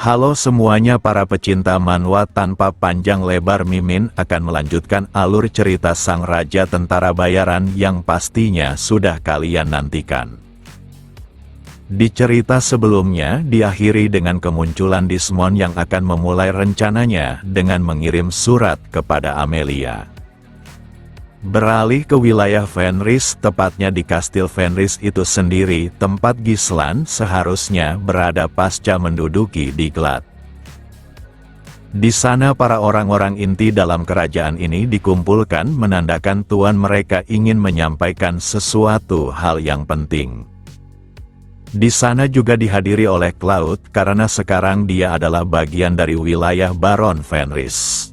Halo semuanya para pecinta manhwa, tanpa panjang lebar Mimin akan melanjutkan alur cerita Sang Raja Tentara Bayaran yang pastinya sudah kalian nantikan. Di cerita sebelumnya diakhiri dengan kemunculan Desmond yang akan memulai rencananya dengan mengirim surat kepada Amelia. Beralih ke wilayah Fenris, tepatnya di Kastil Fenris itu sendiri, tempat Gislan seharusnya berada pasca menduduki Diklat. Di sana para orang-orang inti dalam kerajaan ini dikumpulkan menandakan tuan mereka ingin menyampaikan sesuatu hal yang penting. Di sana juga dihadiri oleh Cloud karena sekarang dia adalah bagian dari wilayah Baron Fenris.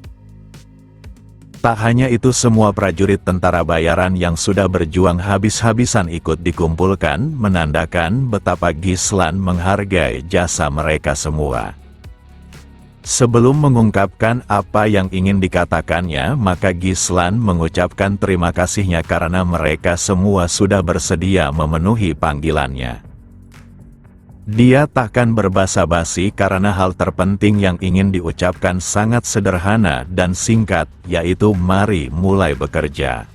Tak hanya itu, semua prajurit tentara bayaran yang sudah berjuang habis-habisan ikut dikumpulkan, menandakan betapa Gislan menghargai jasa mereka semua. Sebelum mengungkapkan apa yang ingin dikatakannya, maka Gislan mengucapkan terima kasihnya karena mereka semua sudah bersedia memenuhi panggilannya. Dia takkan berbasa-basi karena hal terpenting yang ingin diucapkan sangat sederhana dan singkat, yaitu mari mulai bekerja.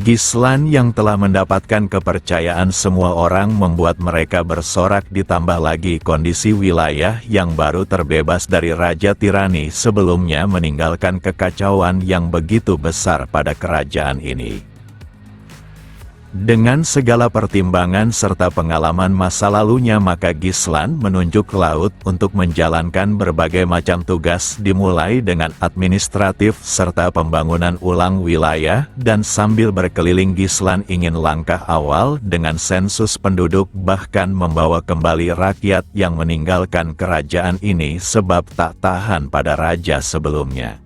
Gislan yang telah mendapatkan kepercayaan semua orang membuat mereka bersorak, ditambah lagi kondisi wilayah yang baru terbebas dari Raja Tirani sebelumnya meninggalkan kekacauan yang begitu besar pada kerajaan ini. Dengan segala pertimbangan serta pengalaman masa lalunya, maka Gislan menunjuk Cloud untuk menjalankan berbagai macam tugas, dimulai dengan administratif serta pembangunan ulang wilayah, dan sambil berkeliling Gislan ingin langkah awal dengan sensus penduduk, bahkan membawa kembali rakyat yang meninggalkan kerajaan ini sebab tak tahan pada raja sebelumnya.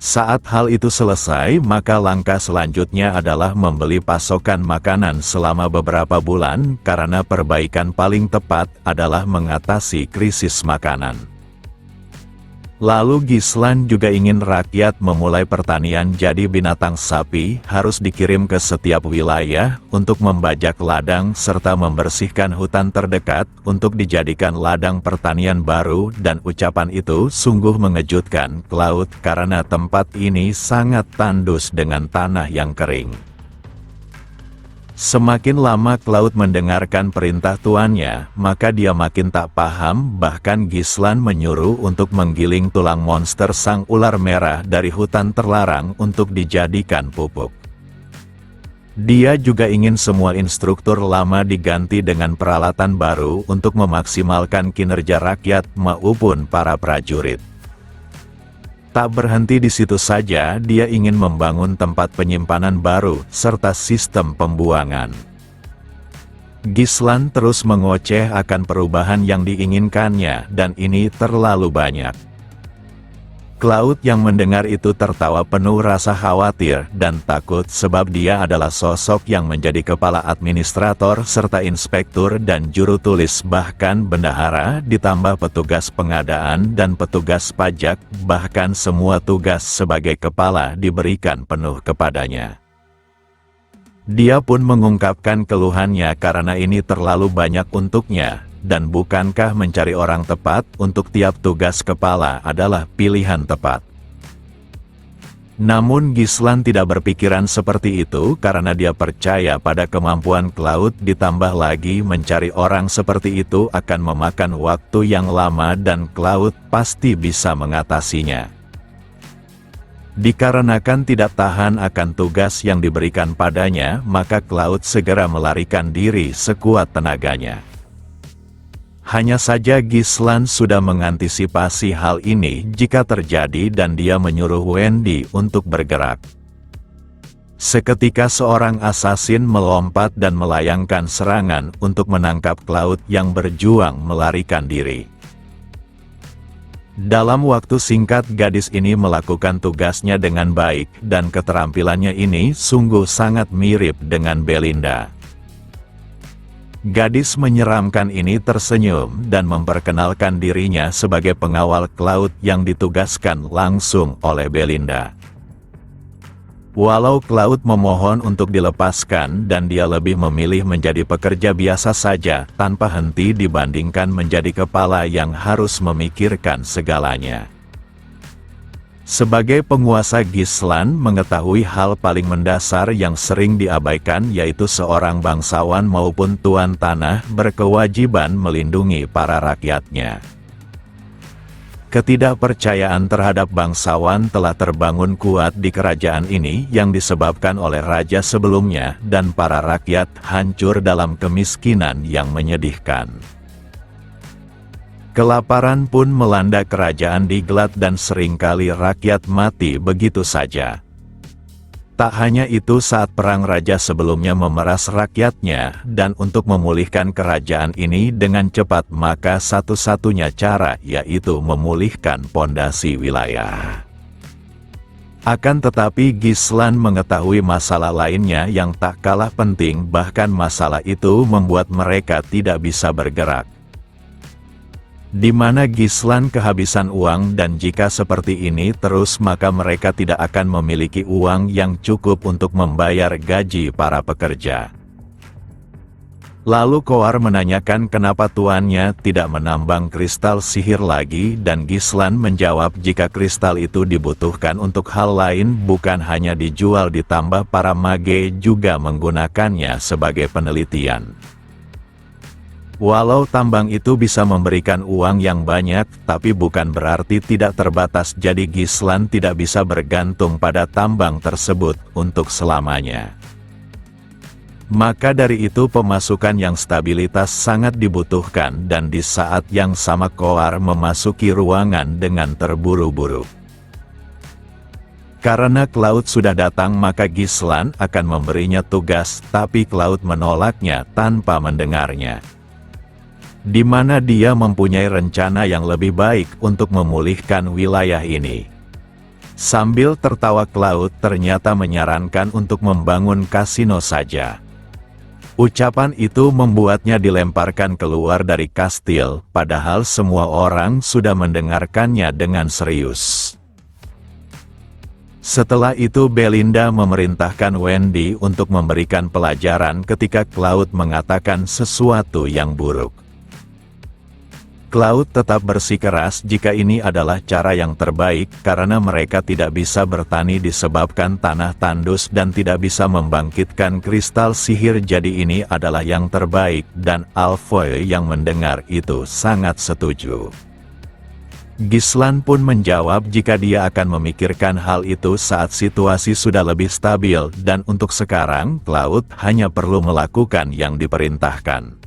Saat hal itu selesai, maka langkah selanjutnya adalah membeli pasokan makanan selama beberapa bulan, karena perbaikan paling tepat adalah mengatasi krisis makanan. Lalu Gislan juga ingin rakyat memulai pertanian, jadi binatang sapi harus dikirim ke setiap wilayah untuk membajak ladang serta membersihkan hutan terdekat untuk dijadikan ladang pertanian baru, dan ucapan itu sungguh mengejutkan Cloud karena tempat ini sangat tandus dengan tanah yang kering. Semakin lama Cloud mendengarkan perintah tuannya, maka dia makin tak paham, bahkan Gislan menyuruh untuk menggiling tulang monster sang ular merah dari hutan terlarang untuk dijadikan pupuk. Dia juga ingin semua instruktur lama diganti dengan peralatan baru untuk memaksimalkan kinerja rakyat maupun para prajurit. Tak berhenti di situ saja, dia ingin membangun tempat penyimpanan baru, serta sistem pembuangan. Gislan terus mengoceh akan perubahan yang diinginkannya, dan ini terlalu banyak. Cloud yang mendengar itu tertawa penuh rasa khawatir dan takut, sebab dia adalah sosok yang menjadi kepala administrator serta inspektur dan juru tulis, bahkan bendahara, ditambah petugas pengadaan dan petugas pajak, bahkan semua tugas sebagai kepala diberikan penuh kepadanya. Dia pun mengungkapkan keluhannya karena ini terlalu banyak untuknya. Dan bukankah mencari orang tepat untuk tiap tugas kepala adalah pilihan tepat? Namun Gislan tidak berpikiran seperti itu karena dia percaya pada kemampuan Cloud, ditambah lagi mencari orang seperti itu akan memakan waktu yang lama dan Cloud pasti bisa mengatasinya. Dikarenakan tidak tahan akan tugas yang diberikan padanya, maka Cloud segera melarikan diri sekuat tenaganya. Hanya saja Gislan sudah mengantisipasi hal ini jika terjadi, dan dia menyuruh Wendy untuk bergerak. Seketika seorang asasin melompat dan melayangkan serangan untuk menangkap Cloud yang berjuang melarikan diri. Dalam waktu singkat gadis ini melakukan tugasnya dengan baik, dan keterampilannya ini sungguh sangat mirip dengan Belinda. Gadis menyeramkan ini tersenyum dan memperkenalkan dirinya sebagai pengawal Cloud yang ditugaskan langsung oleh Belinda. Walau Cloud memohon untuk dilepaskan dan dia lebih memilih menjadi pekerja biasa saja tanpa henti dibandingkan menjadi kepala yang harus memikirkan segalanya. Sebagai penguasa, Gislan mengetahui hal paling mendasar yang sering diabaikan, yaitu seorang bangsawan maupun tuan tanah berkewajiban melindungi para rakyatnya. Ketidakpercayaan terhadap bangsawan telah terbangun kuat di kerajaan ini yang disebabkan oleh raja sebelumnya dan para rakyat hancur dalam kemiskinan yang menyedihkan. Kelaparan pun melanda kerajaan Dinglath dan seringkali rakyat mati begitu saja. Tak hanya itu, saat perang raja sebelumnya memeras rakyatnya, dan untuk memulihkan kerajaan ini dengan cepat maka satu-satunya cara yaitu memulihkan pondasi wilayah. Akan tetapi Gislan mengetahui masalah lainnya yang tak kalah penting, bahkan masalah itu membuat mereka tidak bisa bergerak. Di mana Gislan kehabisan uang, dan jika seperti ini terus maka mereka tidak akan memiliki uang yang cukup untuk membayar gaji para pekerja. Lalu Khoar menanyakan kenapa tuannya tidak menambang kristal sihir lagi, dan Gislan menjawab jika kristal itu dibutuhkan untuk hal lain, bukan hanya dijual, ditambah para mage juga menggunakannya sebagai penelitian. Walau tambang itu bisa memberikan uang yang banyak, tapi bukan berarti tidak terbatas, jadi Gislan tidak bisa bergantung pada tambang tersebut untuk selamanya. Maka dari itu pemasukan yang stabilitas sangat dibutuhkan, dan di saat yang sama Khoar memasuki ruangan dengan terburu-buru. Karena Cloud sudah datang maka Gislan akan memberinya tugas, tapi Cloud menolaknya tanpa mendengarnya. Di mana dia mempunyai rencana yang lebih baik untuk memulihkan wilayah ini. Sambil tertawa, Cloud ternyata menyarankan untuk membangun kasino saja. Ucapan itu membuatnya dilemparkan keluar dari kastil, padahal semua orang sudah mendengarkannya dengan serius. Setelah itu Belinda memerintahkan Wendy untuk memberikan pelajaran ketika Cloud mengatakan sesuatu yang buruk. Cloud tetap bersikeras jika ini adalah cara yang terbaik, karena mereka tidak bisa bertani disebabkan tanah tandus dan tidak bisa membangkitkan kristal sihir, jadi ini adalah yang terbaik, dan Alfoy yang mendengar itu sangat setuju. Gislan pun menjawab jika dia akan memikirkan hal itu saat situasi sudah lebih stabil, dan untuk sekarang Cloud hanya perlu melakukan yang diperintahkan.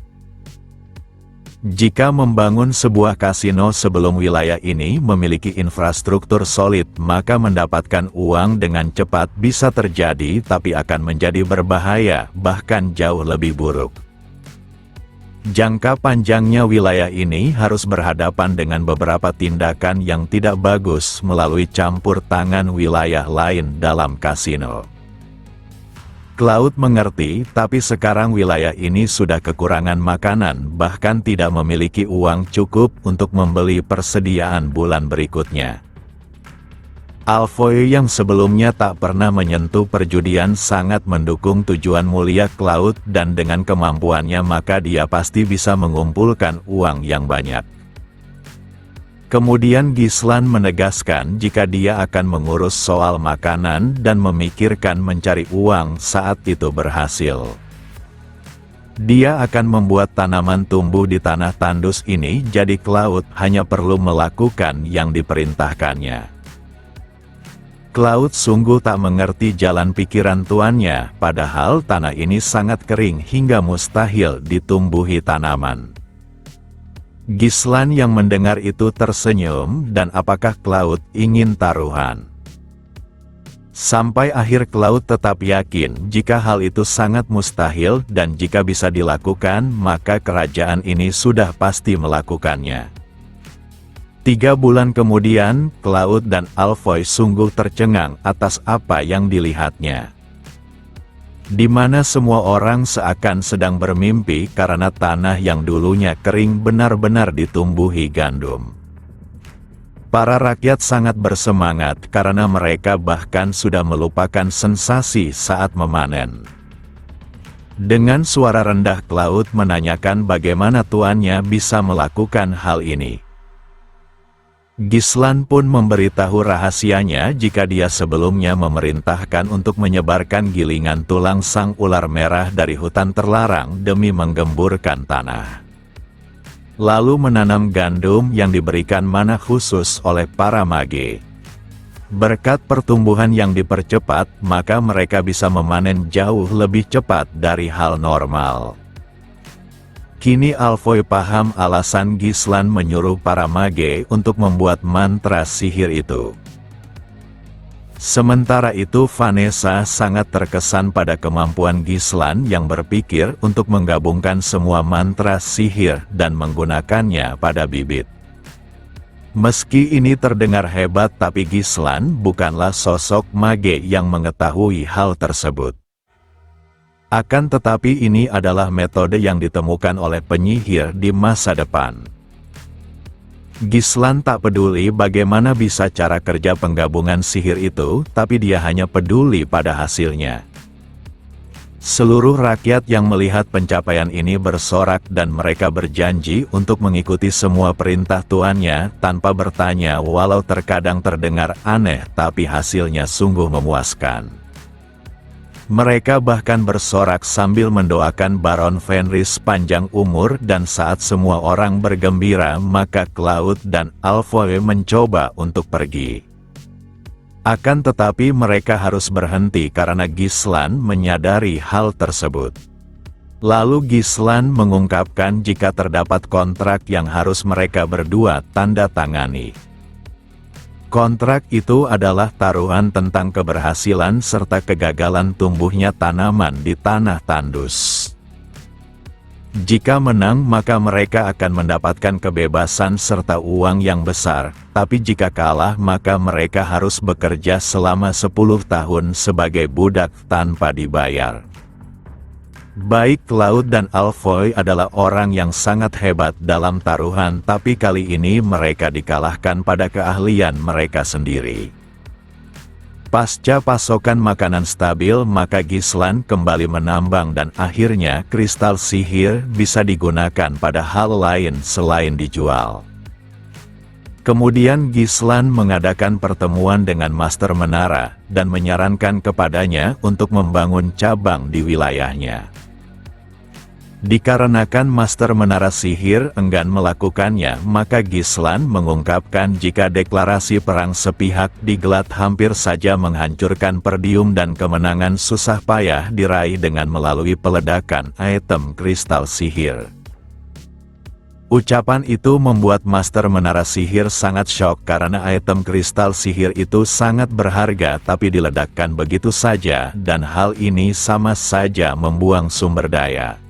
Jika membangun sebuah kasino sebelum wilayah ini memiliki infrastruktur solid, maka mendapatkan uang dengan cepat bisa terjadi, tapi akan menjadi berbahaya, bahkan jauh lebih buruk. Jangka panjangnya wilayah ini harus berhadapan dengan beberapa tindakan yang tidak bagus melalui campur tangan wilayah lain dalam kasino. Cloud mengerti, tapi sekarang wilayah ini sudah kekurangan makanan, bahkan tidak memiliki uang cukup untuk membeli persediaan bulan berikutnya. Alfoy yang sebelumnya tak pernah menyentuh perjudian sangat mendukung tujuan mulia Cloud, dan dengan kemampuannya maka dia pasti bisa mengumpulkan uang yang banyak. Kemudian Gislan menegaskan jika dia akan mengurus soal makanan dan memikirkan mencari uang saat itu berhasil. Dia akan membuat tanaman tumbuh di tanah tandus ini, jadi Cloud hanya perlu melakukan yang diperintahkannya. Cloud sungguh tak mengerti jalan pikiran tuannya, padahal tanah ini sangat kering hingga mustahil ditumbuhi tanaman. Gislan yang mendengar itu tersenyum, dan apakah Cloud ingin taruhan? Sampai akhir Cloud tetap yakin jika hal itu sangat mustahil, dan jika bisa dilakukan maka kerajaan ini sudah pasti melakukannya. 3 bulan kemudian, Cloud dan Alfoy sungguh tercengang atas apa yang dilihatnya. Di mana semua orang seakan sedang bermimpi karena tanah yang dulunya kering benar-benar ditumbuhi gandum. Para rakyat sangat bersemangat karena mereka bahkan sudah melupakan sensasi saat memanen. Dengan suara rendah Cloud menanyakan bagaimana tuannya bisa melakukan hal ini. Gislan pun memberitahu rahasianya jika dia sebelumnya memerintahkan untuk menyebarkan gilingan tulang sang ular merah dari hutan terlarang demi menggemburkan tanah. Lalu menanam gandum yang diberikan mana khusus oleh para mage. Berkat pertumbuhan yang dipercepat, maka mereka bisa memanen jauh lebih cepat dari hal normal. Kini Alfoy paham alasan Gislan menyuruh para mage untuk membuat mantra sihir itu. Sementara itu Vanessa sangat terkesan pada kemampuan Gislan yang berpikir untuk menggabungkan semua mantra sihir dan menggunakannya pada bibit. Meski ini terdengar hebat tapi Gislan bukanlah sosok mage yang mengetahui hal tersebut. Akan tetapi ini adalah metode yang ditemukan oleh penyihir di masa depan. Gislan tak peduli bagaimana bisa cara kerja penggabungan sihir itu, tapi dia hanya peduli pada hasilnya. Seluruh rakyat yang melihat pencapaian ini bersorak dan mereka berjanji untuk mengikuti semua perintah tuannya tanpa bertanya walau terkadang terdengar aneh tapi hasilnya sungguh memuaskan. Mereka bahkan bersorak sambil mendoakan Baron Fenris panjang umur dan saat semua orang bergembira maka Cloud dan Alfoy mencoba untuk pergi. Akan tetapi mereka harus berhenti karena Gislan menyadari hal tersebut. Lalu Gislan mengungkapkan jika terdapat kontrak yang harus mereka berdua tanda tangani. Kontrak itu adalah taruhan tentang keberhasilan serta kegagalan tumbuhnya tanaman di tanah tandus. Jika menang maka mereka akan mendapatkan kebebasan serta uang yang besar, tapi jika kalah maka mereka harus bekerja selama 10 tahun sebagai budak tanpa dibayar. Baik Cloud dan Alfoy adalah orang yang sangat hebat dalam taruhan tapi kali ini mereka dikalahkan pada keahlian mereka sendiri. Pasca pasokan makanan stabil maka Gislan kembali menambang dan akhirnya kristal sihir bisa digunakan pada hal lain selain dijual. Kemudian Gislan mengadakan pertemuan dengan Master Menara dan menyarankan kepadanya untuk membangun cabang di wilayahnya. Dikarenakan Master Menara Sihir enggan melakukannya, maka Gislan mengungkapkan jika deklarasi perang sepihak di Glat hampir saja menghancurkan Perdium dan kemenangan susah payah diraih dengan melalui peledakan item kristal sihir. Ucapan itu membuat Master Menara Sihir sangat syok karena item kristal sihir itu sangat berharga tapi diledakkan begitu saja dan hal ini sama saja membuang sumber daya.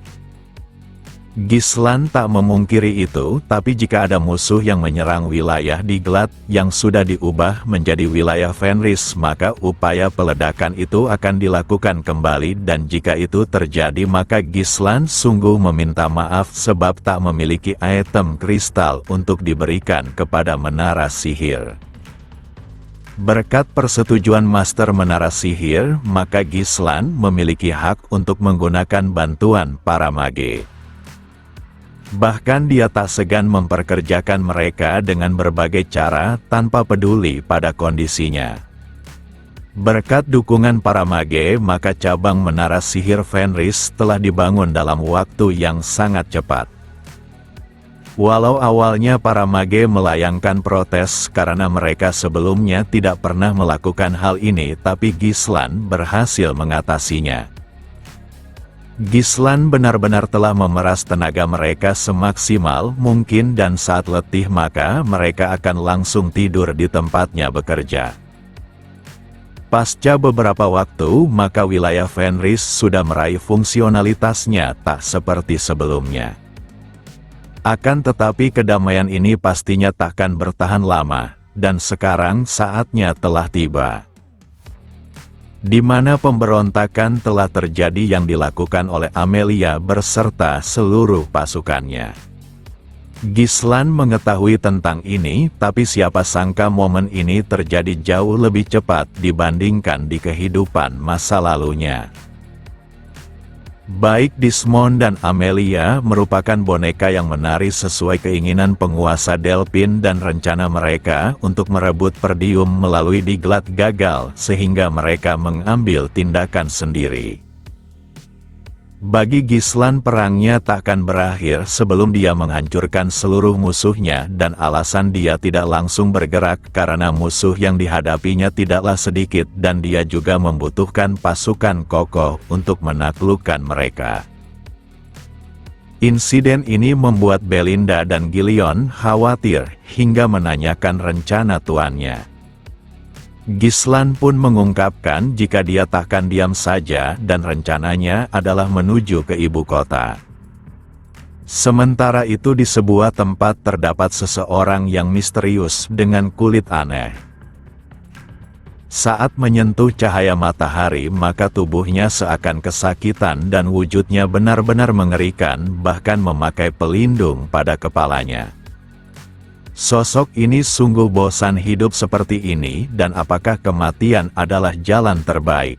Gislan tak memungkiri itu, tapi jika ada musuh yang menyerang wilayah di Glat yang sudah diubah menjadi wilayah Fenris maka upaya peledakan itu akan dilakukan kembali dan jika itu terjadi maka Gislan sungguh meminta maaf sebab tak memiliki item kristal untuk diberikan kepada Menara Sihir. Berkat persetujuan Master Menara Sihir, maka Gislan memiliki hak untuk menggunakan bantuan para mage. Bahkan dia tak segan memperkerjakan mereka dengan berbagai cara tanpa peduli pada kondisinya. Berkat dukungan para mage maka cabang Menara Sihir Fenris telah dibangun dalam waktu yang sangat cepat. Walau awalnya para mage melayangkan protes karena mereka sebelumnya tidak pernah melakukan hal ini tapi Gislan berhasil mengatasinya. Gislan benar-benar telah memeras tenaga mereka semaksimal mungkin dan saat letih maka mereka akan langsung tidur di tempatnya bekerja. Pasca beberapa waktu maka wilayah Fenris sudah meraih fungsionalitasnya tak seperti sebelumnya. Akan tetapi kedamaian ini pastinya takkan bertahan lama, dan sekarang saatnya telah tiba. Di mana pemberontakan telah terjadi yang dilakukan oleh Amelia berserta seluruh pasukannya. Gislan mengetahui tentang ini, tapi siapa sangka momen ini terjadi jauh lebih cepat dibandingkan di kehidupan masa lalunya. Baik Desmond dan Amelia merupakan boneka yang menari sesuai keinginan penguasa Delphin dan rencana mereka untuk merebut Perdium melalui Diklat gagal sehingga mereka mengambil tindakan sendiri. Bagi Gislan perangnya takkan berakhir sebelum dia menghancurkan seluruh musuhnya dan alasan dia tidak langsung bergerak karena musuh yang dihadapinya tidaklah sedikit dan dia juga membutuhkan pasukan kokoh untuk menaklukkan mereka. Insiden ini membuat Belinda dan Gillion khawatir hingga menanyakan rencana tuannya. Gislan pun mengungkapkan jika dia takkan diam saja dan rencananya adalah menuju ke ibu kota. Sementara itu di sebuah tempat terdapat seseorang yang misterius dengan kulit aneh. Saat menyentuh cahaya matahari maka tubuhnya seakan kesakitan dan wujudnya benar-benar mengerikan bahkan memakai pelindung pada kepalanya. Sosok ini sungguh bosan hidup seperti ini dan apakah kematian adalah jalan terbaik?